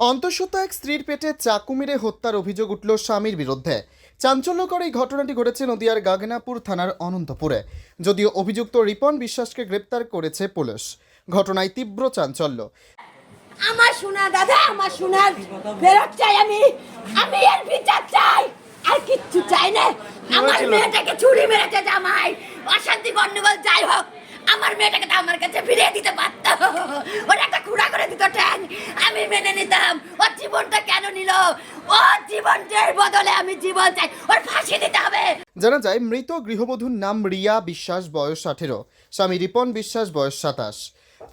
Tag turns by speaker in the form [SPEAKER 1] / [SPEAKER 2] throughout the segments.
[SPEAKER 1] অন্তঃসত্ত্বা এক স্ত্রীর পেটে চাকু মেরে হত্যার অভিযোগ উঠল স্বামীর বিরুদ্ধে। চাঞ্চল্যকর এই ঘটনাটি ঘটেছে নদিয়ার গাগনাপুর থানার অনন্তপুরে। যদিও অভিযুক্ত রিপন বিশ্বাসকে গ্রেপ্তার করেছে পুলিশ। ঘটনায় তীব্র চাঞ্চল্য।
[SPEAKER 2] আমার সোনা দাদা, আমার সোনা ফেরত চাই। আমি এর বিচার চাই, আর কিচ্ছু চাই না। আমার মেয়েটাকে ছুরি মেরেছে জামাই, অশান্তি গন্ডগোল যাই হোক, আমার মেয়েটাকে তো আমার কাছে ফিরিয়ে দিতে পারত। ওর একটা খুঁড়া করে দিত ট্যাং, আমি মেনে নিতাম। ওর জীবনটা কেন নিল? ওর জীবনটার বদলে আমি জীবন চাই, ওর ফাঁসি দিতে হবে।
[SPEAKER 1] জানা যায়, মৃত গৃহবধূর নাম রিয়া বিশ্বাস, বয়স 18, স্বামী রিপন বিশ্বাস, বয়স 27।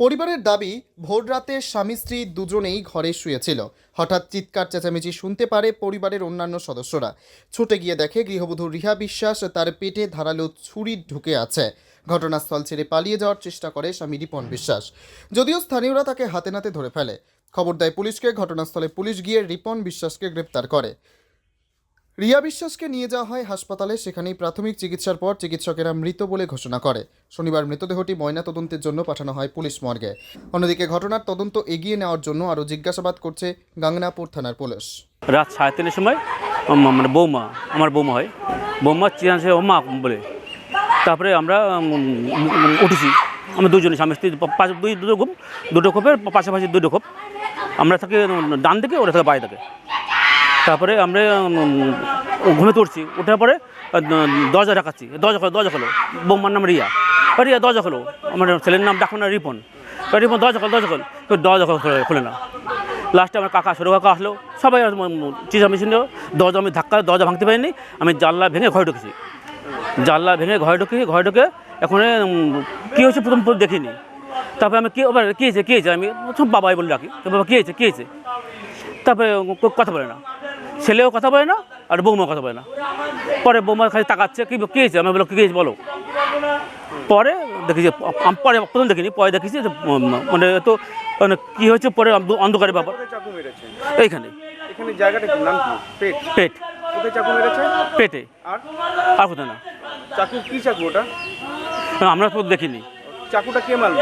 [SPEAKER 1] পরিবারের দাবি, ভোররাতে স্বামী স্ত্রী দুজনেই ঘরে শুয়েছিল। হঠাৎ চিৎকার চেঁচামেচি শুনতে পারে পরিবারের অন্যান্য সদস্যরা। ছুটে গিয়ে দেখে গৃহবধূ রিয়া বিশ্বাস তার পেটে ধারালো ছুরি ঢুকে আছে। ঘটনাস্থল ছেড়ে পালিয়ে যাওয়ার চেষ্টা করে স্বামী রিপন বিশ্বাস। যদিও স্থানীয়রা তাকে হাতে নাতে ধরে ফেলে। খবর দেয় পুলিশকে। ঘটনাস্থলে পুলিশ গিয়ে রিপন বিশ্বাসকে গ্রেপ্তার করে। রিয়া বিশ্বাসকে নিয়ে যাওয়া হয় হাসপাতালে। সেখানেই প্রাথমিক চিকিৎসার পর চিকিৎসকেরা মৃত বলে ঘোষণা করে। শনিবার মৃতদেহটি ময়নাতদন্তের জন্য পাঠানো হয় পুলিশ মর্গে। অন্যদিকে ঘটনার তদন্ত এগিয়ে নেওয়ার জন্য আরও জিজ্ঞাসাবাদ করছে গাংনাপুর থানার পুলিশ।
[SPEAKER 3] রাত 3:30 সময় মানে বৌমা, আমার বৌমা হয়, বৌমা চিনাছে ও মা বলে। তারপরে আমরা উঠেছি, আমরা দুজনে স্বামী স্ত্রী, দুটো খোপের পাশাপাশি দুটো খোপ। আমরা থাকি ডান দিকে, ওরা থাকে বাড়ি থাকে। তারপরে আমরা ঘুমে তুলছি, ওঠার পরে দরজা ঢাকাচ্ছি, দরজা খোলো। বৌমার নাম রিয়া, রিয়া দরজা খোলো। আমার ছেলের নাম ডাকো না রিপন, রিপন দরজা খোল। দরজা খোলে না। লাস্টে আমার কাকা, ছোটো কাকা আসলো, সবাই চিচামিচি নিল। দরজা আমি ধাক্কা, দরজা ভাঙতে পারিনি। আমি জানলা ভেঙে ঘরে ঢুকেছি। ঘরে ঢুকে এখন কী হয়েছে প্রথম দেখিনি। তারপরে আমি কী হয়েছে আমি বাবাই বলে রাখি। তো বাবা কী হয়েছে? তারপরে কথা বলে না, ছেলেও কথা বলে না, আর বৌমাও কথা বলে না। পরে বৌমা খালি তাকাচ্ছে, কী হয়েছে? আমি বলো কী হয়েছে বলো। পরে দেখি যে পরে প্রথম দেখিনি, পরে দেখেছি যে মানে তো মানে কী হয়েছে পরে অন্ধকারের ব্যাপার। এইখানে
[SPEAKER 4] জায়গাটার নাম কি?
[SPEAKER 3] পেট।
[SPEAKER 4] কোথায় চাকু মেরেছে?
[SPEAKER 3] পেটে। আর কোথায় না।
[SPEAKER 4] চাকু কি চাকু ওটা?
[SPEAKER 3] আমরা তো দেখিনি।
[SPEAKER 4] চাকুটা কে মারলো?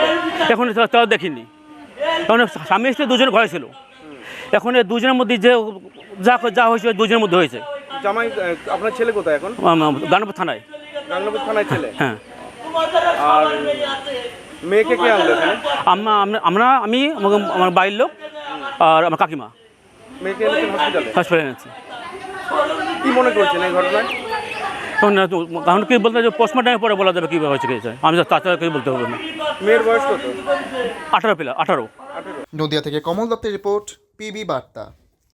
[SPEAKER 3] এখন তাও দেখিনি। এখন স্বামী স্ত্রী দুজন ঘরে ছিল। এখন দুজনের মধ্যে যে যা হয়েছে দুজনের মধ্যে হয়েছে।
[SPEAKER 4] জামাই আপনার ছেলে কোথায় এখন?
[SPEAKER 3] গাংনাপুর থানায়।
[SPEAKER 4] গাংনাপুর থানায় ছেলে?
[SPEAKER 3] হ্যাঁ।
[SPEAKER 4] আর মেয়েকে কে আনলো এখানে?
[SPEAKER 3] আমি আমার বাড়ির লোক আর আমার কাকিমা।
[SPEAKER 4] মেয়েকে এনেছেন
[SPEAKER 3] হসপিটালে এনেছি।
[SPEAKER 4] কি মনে করছেন এই ঘটনায়?
[SPEAKER 3] এখন কি বলতে, যে পোস্টমর্টমের পরে বলা যাবে কীভাবে হয়েছে গেছে। আমি তাছাড়া কিছু বলতে হবে না।
[SPEAKER 4] মেয়ের বয়স কত?
[SPEAKER 3] 18
[SPEAKER 1] নদিয়া থেকে কমল দত্তের রিপোর্ট, পিবি বার্তা।